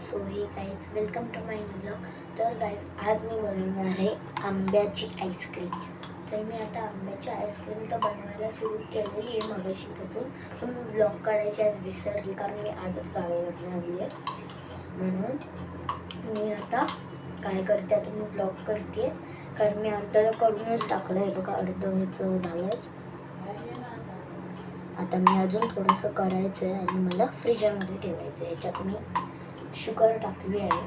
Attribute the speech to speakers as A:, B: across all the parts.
A: So hey guys welcome to my vlog. तर guys आज मी बनवणार आहे आंब्याची आईस्क्रीम. तर मी आता आंब्याची आईस्क्रीम तर बनवायला सुरू केलेली आहे मगाशीपासून, पण मी ब्लॉग काढायची आज विसरली कारण मी आजच गावावरून आली आहे. म्हणून मी आता काय करते, आता मी ब्लॉग करते कारण मी अर्ध करूनच टाकलं आहे बघा, अर्ध ह्याचं झालं आहे. आता मी अजून थोडंसं करायचं आहे आणि मला फ्रीजरमध्ये ठेवायचं आहे. याच्यात मी शुगर टाकली आहे.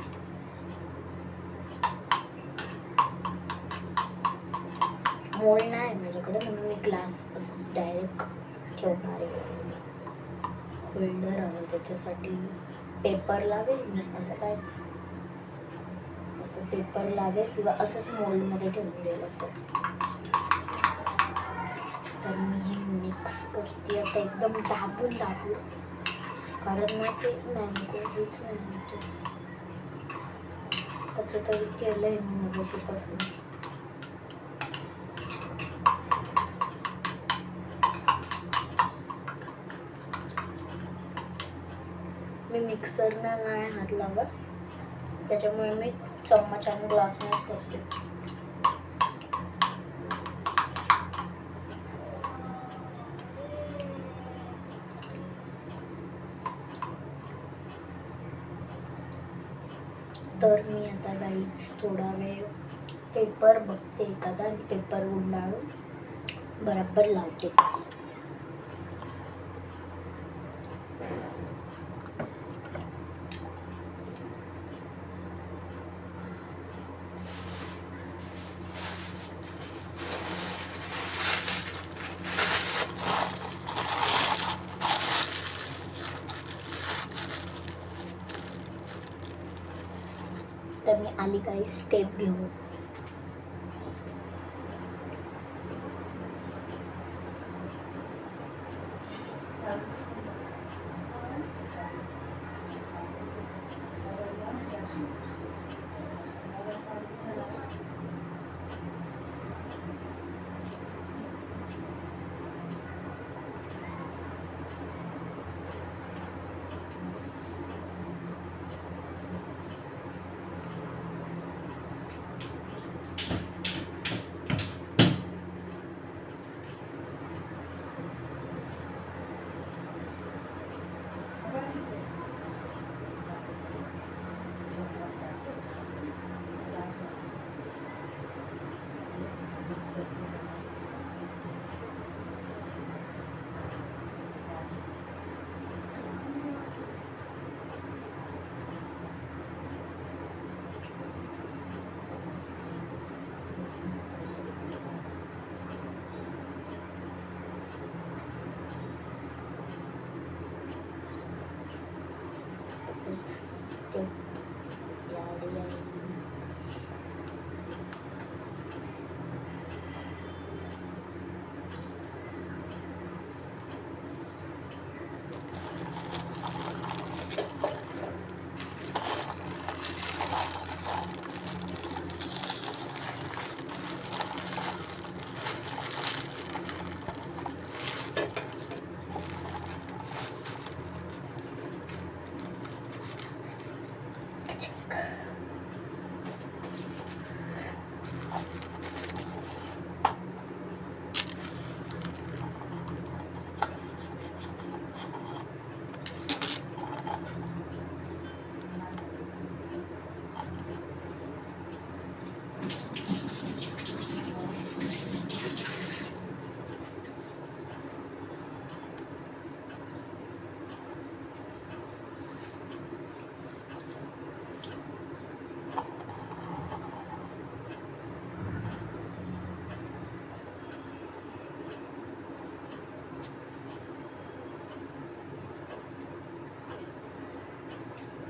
A: मोल्ड नाही माझ्याकडे म्हणून मी ग्लास असंच डायरेक्ट ठेवणार आहे. होल्डर हवं त्याच्यासाठी पेपर लावेल मी, असं काय असं पेपर लावेल किंवा असंच मोल्डमध्ये ठेवून देईल असं. तर मी हे मिक्स करते आता एकदम दाबून कारण ना ते मँगो हेच नाही होते. असं तरी केलं आहे मी मगाशीपासून. मी मिक्सरला नाही हात लावत, त्याच्यामुळे मी चम्मचाने ग्लासनेच करते. तर मी आता गाईच थोडा वेळ पेपर बघते एखादा आणि पेपर गुंडाळून बरोबर लावते. तर मी आली काही स्टेप घेऊन.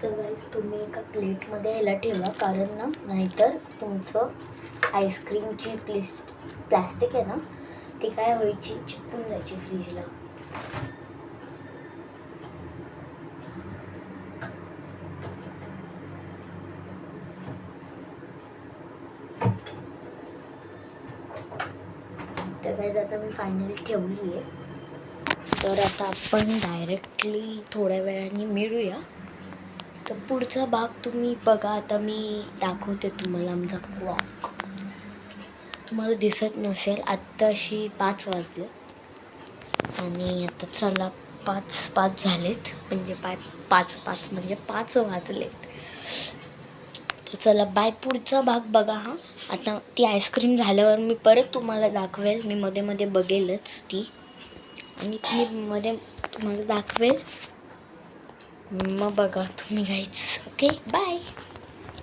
A: तर गाईस तुम्ही एका प्लेटमध्ये याला ठेवा, कारण ना नाहीतर तुमचं आईस्क्रीमची प्लॅस्टिक आहे ना ती काय व्हायची, चिपकून जायची फ्रीजला. तर गाईस आता मी फायनली ठेवली आहे. तर आता आपण डायरेक्टली थोड्या वेळाने मिळूया. तर पुढचा भाग तुम्ही बघा. आता मी दाखवते तुम्हाला आमचा क्लॉक. तुम्हाला दिसत नसेल, आत्ता अशी 5 वाजले आणि आता चला 5 झालेत, म्हणजे 5 म्हणजे 5 वाजलेत. तर चला बाय. पुढचा भाग बघा. हा आता ती आईस्क्रीम झाल्यावर मी परत तुम्हाला दाखवेल. मी मध्ये मध्ये बघेलच ती, आणि मी मध्ये तुम्हाला दाखवेल. मग बघा तुम्ही गाईज. Okay bye.